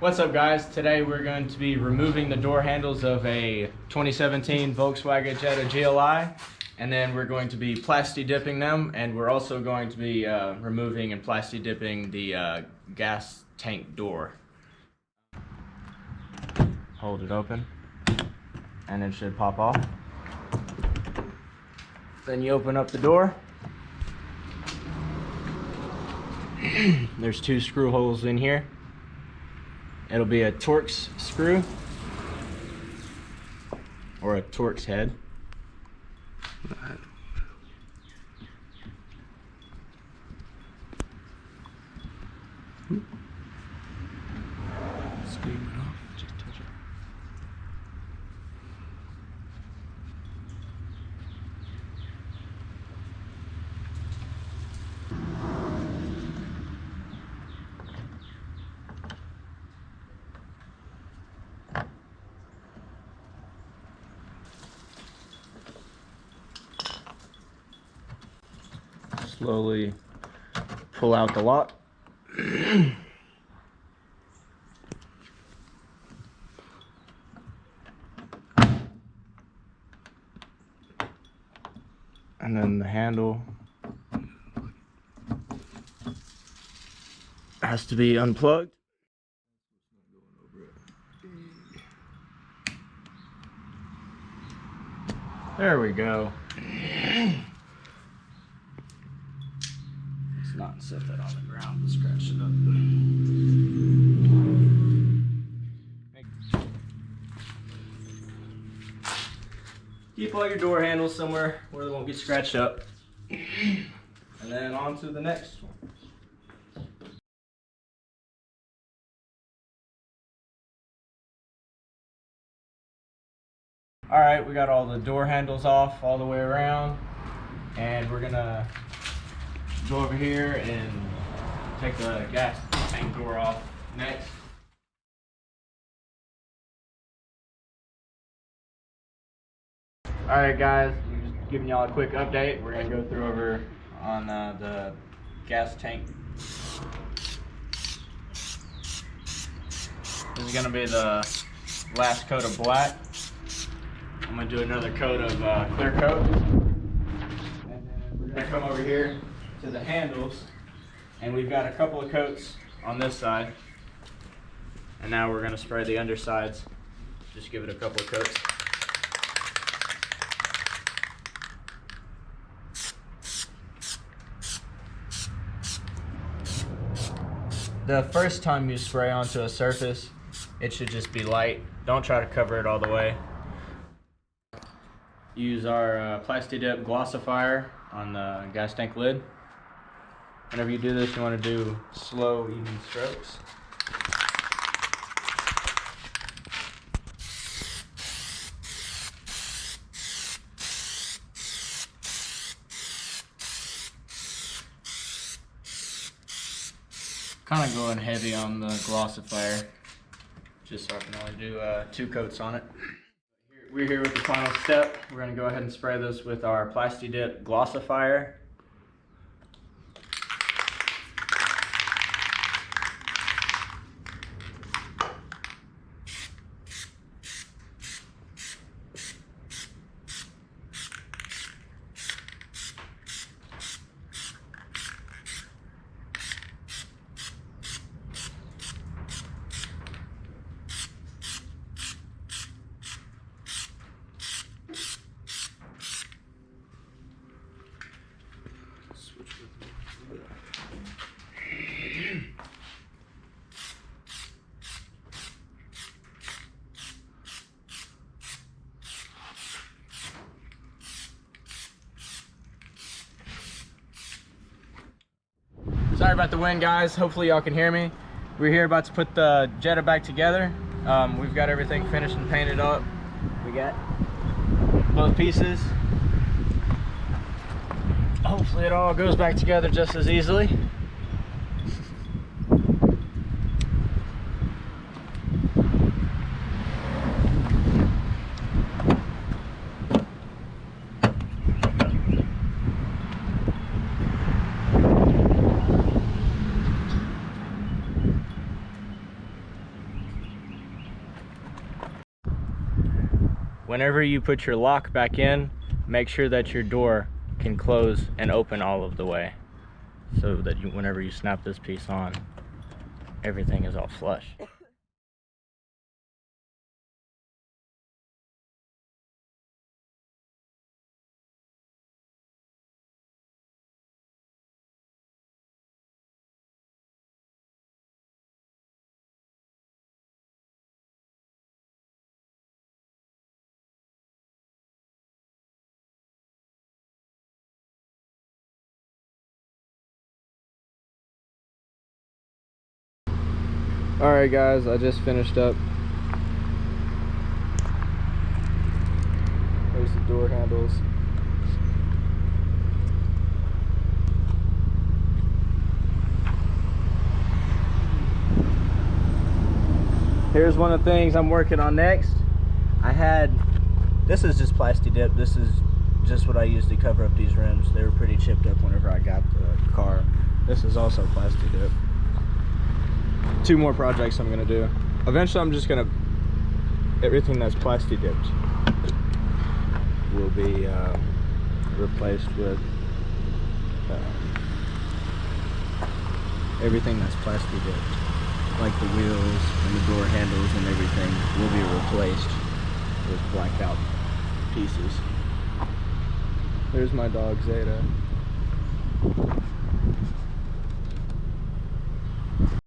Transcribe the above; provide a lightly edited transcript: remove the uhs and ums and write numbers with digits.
What's up, guys? Today we're going to be removing the door handles of a 2017 Volkswagen Jetta GLI, and then we're going to be PLASTI-dipping them, and we're also going to be removing and PLASTI-dipping the gas tank door. Hold it open and it should pop off. Then you open up the door. There's two screw holes in here. It'll be a Torx screw or a Torx head. Squeeze it off, just touch it. Slowly pull out the lock. And then the handle has to be unplugged. There we go. Let's not set that on the ground and scratch it up. Keep all your door handles somewhere where they won't get scratched up. And then on to the next one. Alright, we got all the door handles off all the way around. And we're gonna go over here and take the gas tank door off next. Alright guys, we're just giving y'all a quick update. We're going to go through over on the gas tank. This is going to be the last coat of black. I'm going to do another coat of clear coat. And then we're going to come over here to the handles. And we've got a couple of coats on this side. And now we're going to spray the undersides. Just give it a couple of coats. The first time you spray onto a surface, it should just be light. Don't try to cover it all the way. Use our PLASTI-DIP glossifier on the gas tank lid. Whenever you do this, you want to do slow, even strokes. Kind of going heavy on the glossifier, just so I can only do 2 coats on it. We're here with the final step. We're going to go ahead and spray this with our PLASTI-DIP glossifier. Sorry about the wind, guys. Hopefully y'all can hear me. We're here about to put the Jetta back together. We've got everything finished and painted up. We got both pieces. Hopefully it all goes back together just as easily. Whenever you put your lock back in, make sure that your door can close and open all of the way, so that whenever you snap this piece on, everything is all flush. Alright guys, I just finished up. There's the door handles. Here's one of the things I'm working on next. This is just PLASTI-DIP. This is just what I used to cover up these rims. They were pretty chipped up whenever I got the car. This is also PLASTI-DIP. 2 more projects I'm gonna do. Eventually I'm just gonna, everything that's PLASTI-DIPed will be replaced with everything that's PLASTI-DIPed. Like the wheels and the door handles and everything will be replaced with blacked out pieces. There's my dog Zeta.